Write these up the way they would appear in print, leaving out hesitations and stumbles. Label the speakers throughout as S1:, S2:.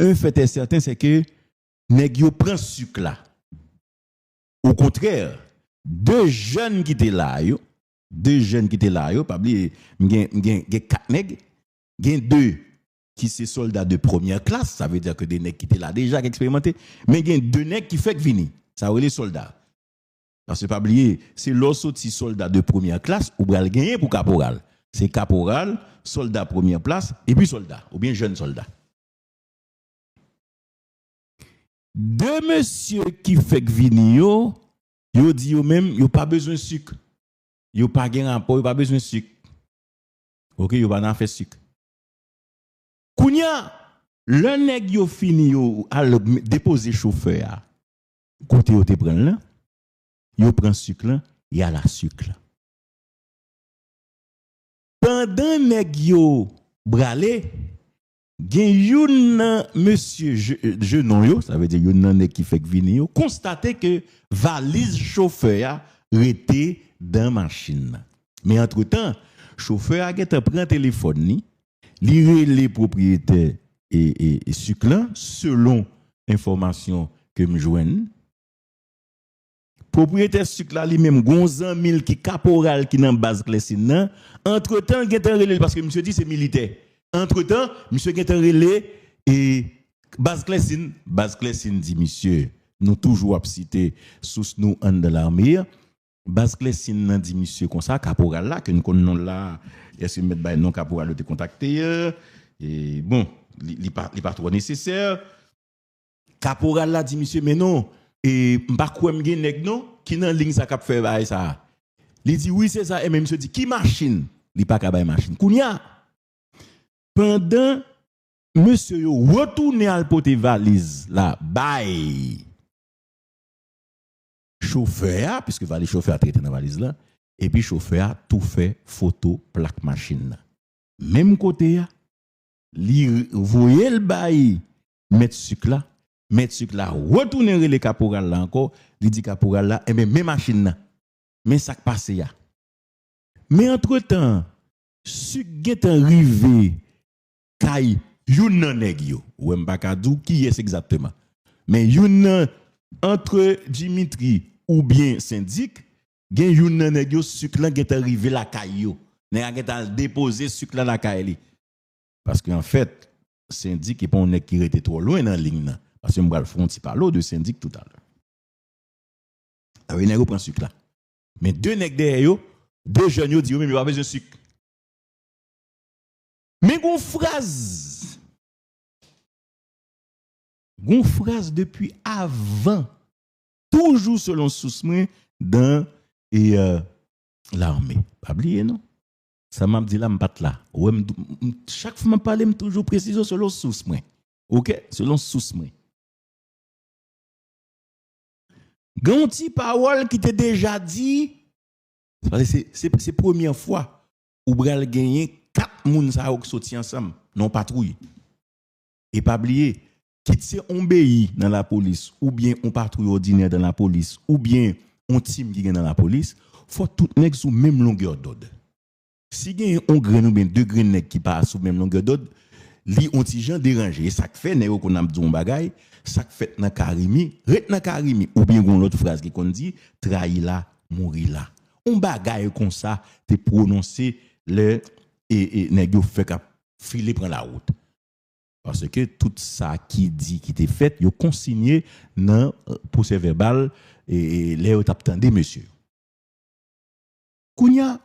S1: un fait est certain, c'est que nèg yo prend sucre là. Au contraire, deux jeunes qui étaient là, pas oublier, gen 4 nèg, gen 2 qui sont soldats de première classe, ça veut dire que des nèg qui étaient là déjà, qui expérimentés, mais gen 2 nèg qui fait venir, ça veut les soldats. Parce que pas oublier, c'est l'autre soldat de première classe ou bral gagner pour caporal. C'est caporal, soldat première place et puis soldat ou bien jeune soldat. Deux monsieur qui fait venir yo dit yo même yo pas besoin de sucre. Yo pas gain rapport, yo pas besoin de sucre. OK, yo pas fait sucre. Kounya, le nèg yo fini yo à déposer chauffeur. Côté yo te prend là. Yo prend sucre là, y a la sucre là. Pendant nèg yo bralé, gen yon monsieur jeune yo, ça veut dire yon nèg qui fait venir yo, constater que valise chauffeur était dans machine. Mais entre-temps, chauffeur a gete prend téléphone ni, li les propriétaires et sucre là selon information que me joigne. Propriétaire sucre là lui-même gonzan mille qui caporal qui dans base Clessine entre-temps gete relé parce que monsieur dit c'est militaire. Entre-temps, monsieur gete relé et base Clessine dit monsieur nous toujours cité sous nous en de l'armée. Base Clessine dit monsieur comme ça caporal là que nous connaissons là est-ce que mettre ba non caporal te contacter et bon, il pas trop nécessaire. Caporal là dit monsieur mais non et m'pa quoi m'gen nèg non qui nan ligne ça cap faire bail ça. Il dit oui c'est ça et même monsieur dit qui machine, il pas ka bail machine. Kounya pendant monsieur yo retourner à porter valise là bail chauffeur puisque valise chauffeur a traité dans valise là et puis chauffeur a tout fait photo plaque machine. Même côté ya li voyer le bail mettre sucre là retourner les caporal là encore il dit caporal là et même machine là mais ça passe ya mais entre-temps sucre est arrivé kay yon nan nèg yo ou m'pa ka dou qui est exactement mais yon entre Dimitri ou bien syndic gen yon nan nèg yo sucre là est arrivé la kay yo nèg a déposer sucre là la kay li parce que en fait syndic est pas un nèg qui était trop loin dans ligne là parce que m'bral le fronti parler de syndic tout à l'heure avec nèg prend sucre là mais deux nèg derrière yo deux jeunes yo dit yo même pas besoin de sucre mais gon phrase depuis avant toujours selon source dans l'armée pas oublier non ça m'a dit là m'pat là chaque fois m'a parler me toujours préciser selon source OK selon source gon ti parole qui t'est déjà dit c'est première fois ou bral gagner 4 moun sa qui sorti ensemble non patrouille et pas oublier quitte c'est on pays dans la police ou bien on patrouille ordinaire dans la police ou bien on team qui est dans la police faut tout nèg sous même longueur d'ordre si gen on grain ou bien deux grain nèg qui pas sous même longueur d'ordre li on ti jan déranger ça fait nèg qu'on a dit on bagay ça fait dans karimi ou bien gon l'autre phrase qui qu'on dit trahi là mourir là on bagay comme ça te prononcer le et nèg yo fait ka filer prend la route parce que tout ça qui dit qui était fait yo consigné dans procès verbal et les yo t'attendé monsieur kounya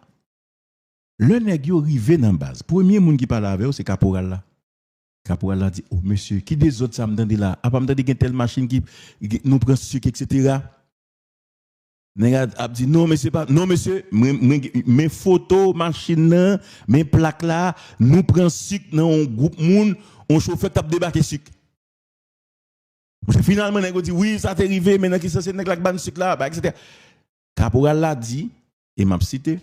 S1: le nèg yo rivé dans base premier monde qui parle avec c'est caporal là dit oh monsieur qui des autres ça me tande là a pas me tande gen telle machine qui nous prend sucre etc. Nèg a dit non mais c'est pas non monsieur mes photos machine mes plaques là nous prend sucre dans un groupe monde on chauffeur t'a débarquer sucre finalement nèg dit oui ça t'est arrivé maintenant qui c'est nèg la ban sucre là etc. Caporal là dit et m'a cité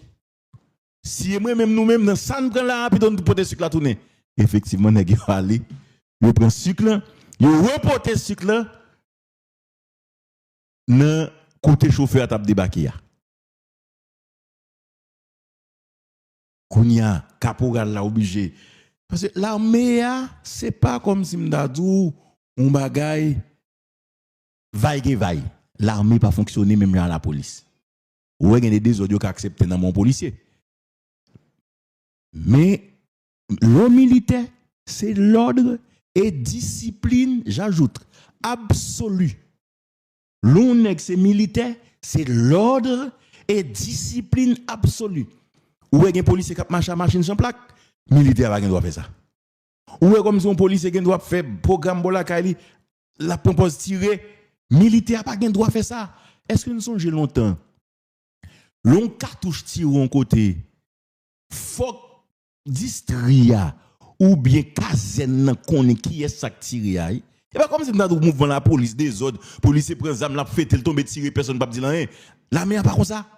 S1: si moi même nous même dans ça nous prend là puis on porter sucre là tourner effectivement nèg yo aller yo prend sucre là yo reporter sucre là nan côté chauffeur t'a débarqué ya kounya caporal là obligé Parce que l'armée, c'est pas comme si m'dadou, on bagaille, vaille. L'armée pas fonctionner même dans la police. Ou il y a des autres qui acceptent dans mon policier. Mais l'homme militaire, c'est l'ordre et discipline, j'ajoute, absolu. L'on c'est militaire, c'est l'ordre et discipline absolue. Ou est un policier qui marche à machine sans plaque, militaire va doit faire ça. Ou est comme si un policier qui doit faire programme bola kali, la propose tirer, militaire pas doit faire ça. Est-ce que nous sommes longtemps? L'on cartouche tire en côté, faut distria ou bien casen connaît qui est ça tiré. Et pas comme si dans le mouvement la police des autres, policier prend zam la fait elle tombe tirer personne pas dire rien. L'armée a pas comme ça.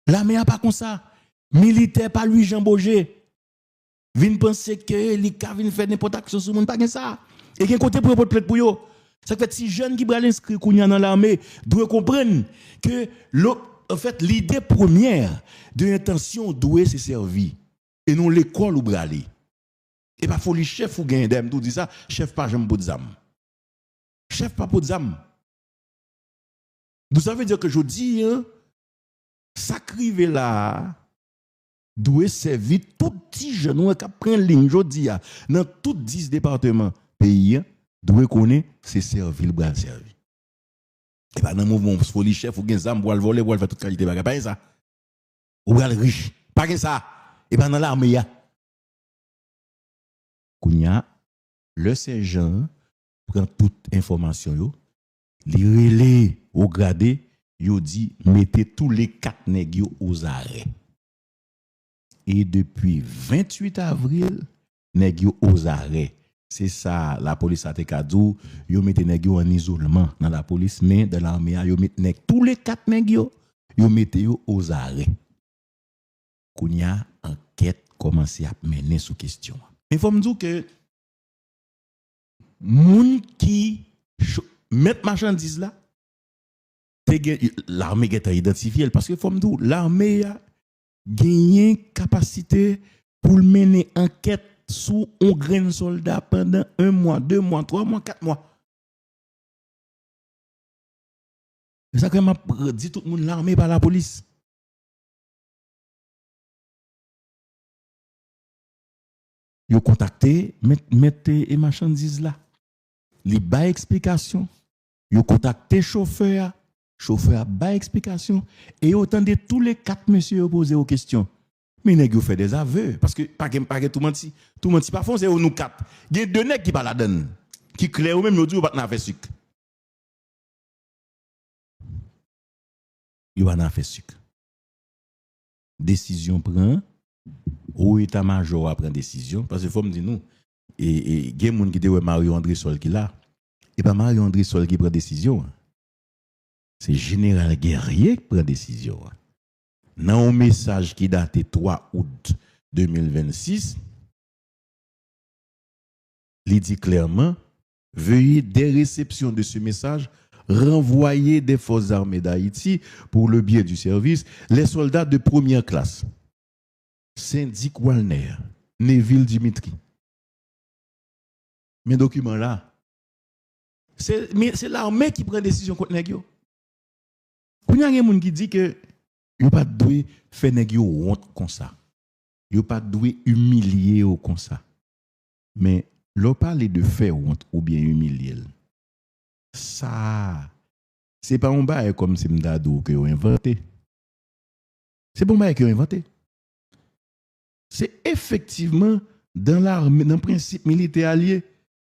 S1: L'armée a pas comme ça. Militaire pas lui Jean Boger. Vin penser que li ka vin faire n'importe action sur monde pas comme ça. Et qui côté pour porter plainte pour yo. Ça fait si jeune qui bral inscrit kounya dans l'armée doit comprendre que en fait l'idée première de l'intention doit se servir et non l'école ou braler. Et pas faut le chef ou gagne d'âme tout dit ça, chef pas j'aime pour d'âme. Chef pas pour d'âme. Donc ça veut dire que je dis ça crive là doit servir tout petit jeune qui prend ligne je dis dans tout 10 départements pays doit connaître c'est servir le bras servir. Et pas dans mouvement faut le chef ou gagne d'âme pour voler pour faire toute qualité bagarre pas ça. Ou bras riche, pas que ça. Et pas dans l'armée Kounya, le sergent prend toute information yo, li relé au gradé, yo dit mettez tous les 4 nèg aux arrêts. Et depuis 28 avril, nèg aux arrêts. C'est ça la police a te kadou, yo mettez nèg en isolement dans la police mais dans l'armée yo mettez tous les 4 nèg yo mettez aux arrêts. Kounya enquête commence à mener sous question. Il faut me dire que moun qui met marchandise là, l'armée est identifiée parce que faut me dire l'armée a gagné capacité pour mener enquête sous un grain soldat pendant 1 mois, 2 mois, 3 mois, 4 mois. C'est ça que m'a dit tout le monde l'armée par la police. Yo contacté mettez marchandises là. Li ba explication. Yo contacté chauffeur ba explication et autant de tous les 4 messieurs poser aux questions. Mais nèg yo fait des aveux parce que pas tout menti pas fond c'est nous 4. Il y a 2 nèg qui pas la donne qui clair ou même nous dit ou pas na fait sucre. Yo pas na fait sucre. Décision prend au état-major à prendre décision parce que faut me dire nous et gen moun qui te Mario André Sol qui là et pas Mario André Sol qui prend décision, c'est général Guerrier qui prend décision. Dans un message qui date 3 août 2026, il dit clairement veuillez dès réception de ce message renvoyer des forces armées d'Haïti pour le bien du service les soldats de première classe Syndic Walner, Neville Dimitri. Mes documents là, c'est l'armée qui prend décision contre nèg yo. Il y a des gens qui disent que yo pas dû faire nèg yo honte comme ça. Yo pas dû humilier ou comme ça. Mais l'on parle de faire honte ou bien humilier. Ça c'est pas un bail comme si m'dadou que yo inventé. C'est pas un bail que yo inventé. C'est effectivement dans l'armée, dans le principe militaire allié,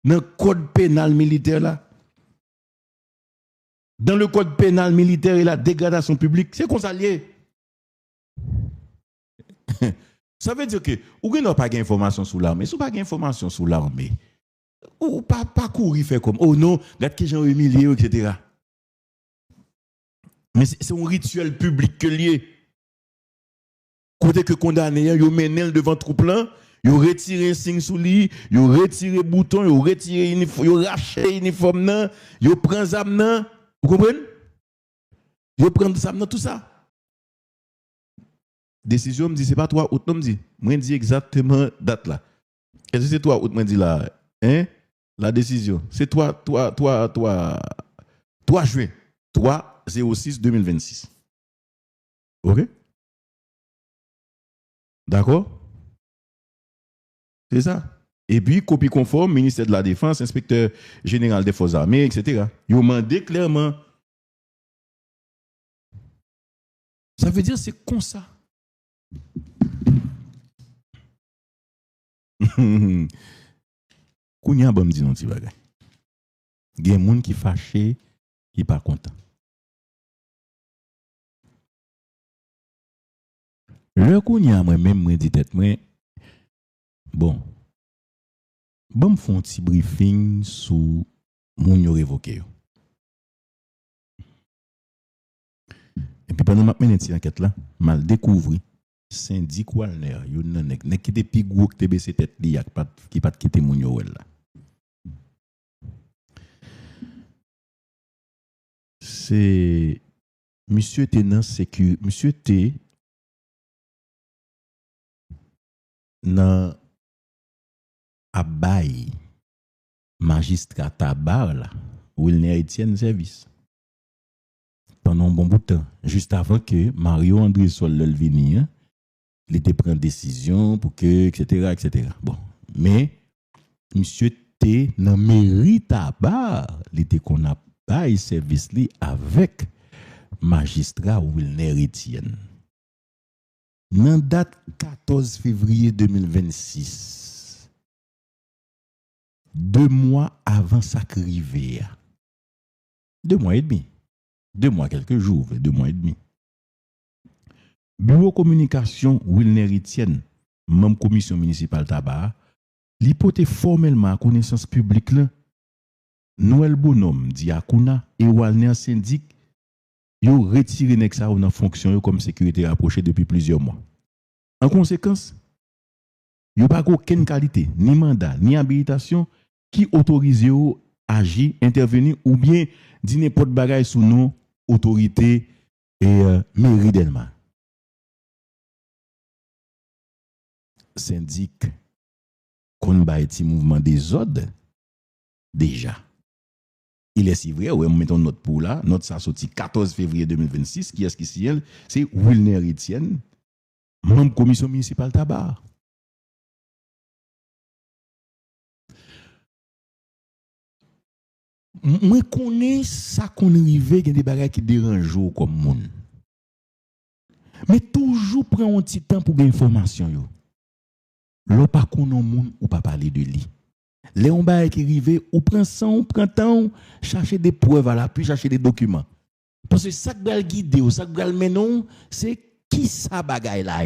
S1: dans le code pénal militaire là. Dans le code pénal militaire et la dégradation publique, c'est qu'on s'allie. Ça veut dire que, ou n'avez pas d'informations sur l'armée, si vous n'avez pas d'informations sur l'armée, ou pas courir faire comme, oh non, regarde que gens humilié, etc. Mais c'est un rituel public que lié. Côté que condamné, yo menel devant troupe là, yo retiré un signe sous lui, yo retiré bouton, yo retiré uniforme, yo raché uniforme nan, yo prend zam nan, vous comprenez? Yo prend zam nan tout ça. Décision me dit c'est pas 3 août, non me dit. Moi dit exactement date là. Est-ce que c'est 3 août me dit là hein la décision. C'est 3 juin 3/06/2026. OK? D'accord? C'est ça. Et puis, copie conforme, ministère de la Défense, inspecteur général des Forces armées, etc. Ils ont demandé clairement. Ça veut dire c'est comme ça. Kounya bon me dit non ti bagay. Il y a des gens qui fâché, qui pas content. Le kounya moi même moi dit tête moi bon me font un petit briefing sur moun yo révoqué. Et puis pendant que je cette enquête là, mal découvert syndic Walner, yo nan nek qui était plus gros que TBC tête li qui pas quitter moun yo là. C'est monsieur tenant sécurité, monsieur T nan abay magistrat tabar là, Wilner Etienne service. Pendant un bon bout de temps, juste avant que Mario André Sol le vini, il était pris une décision pour que, etc. Bon, mais monsieur T nan mairie tabar, il était qu'on a bail service li avec magistrat Wilner Etienne. Nan date 14 février 2026, 2 mois avant sa arrivée, 2 mois et demi, 2 mois quelques jours, 2 mois et demi. Bureau communication Wilner Etienne, membre commission municipale tabac, l'hypothèse formellement à connaissance publique là, Noël Bonhomme, Diakouna et Walner syndic, yo retiré nek sa ou nan fonction comme sécurité rapprochée depuis plusieurs mois. En conséquence, yo pas aucune qualité, ni mandat, ni habilitation qui autorise yo agir, intervenir ou bien di n'importe bagay sous nos autorités et mairie d'Elma. Syndic qu'on ba ti mouvement des ordres déjà. Il est si vrai, ouais, mettons notre pour là, notre ça sorti 14 février 2026, qui est-ce qui s'y est, c'est Wilner Etienne, membre commission municipale tabac. Moi connais ça qu'on arrive, il y a des bagages qui dérangent comme monde. Mais toujours prend un petit temps pour gagner information yo. L'on pas connaît monde ou pas parler de lui. Les on ba qui arrivé ou prend sang, ou prend temps, chercher des preuves à l'appui, chercher des documents. Parce que ça qui va guider ou ça qui va mener c'est qui ça bagaille là.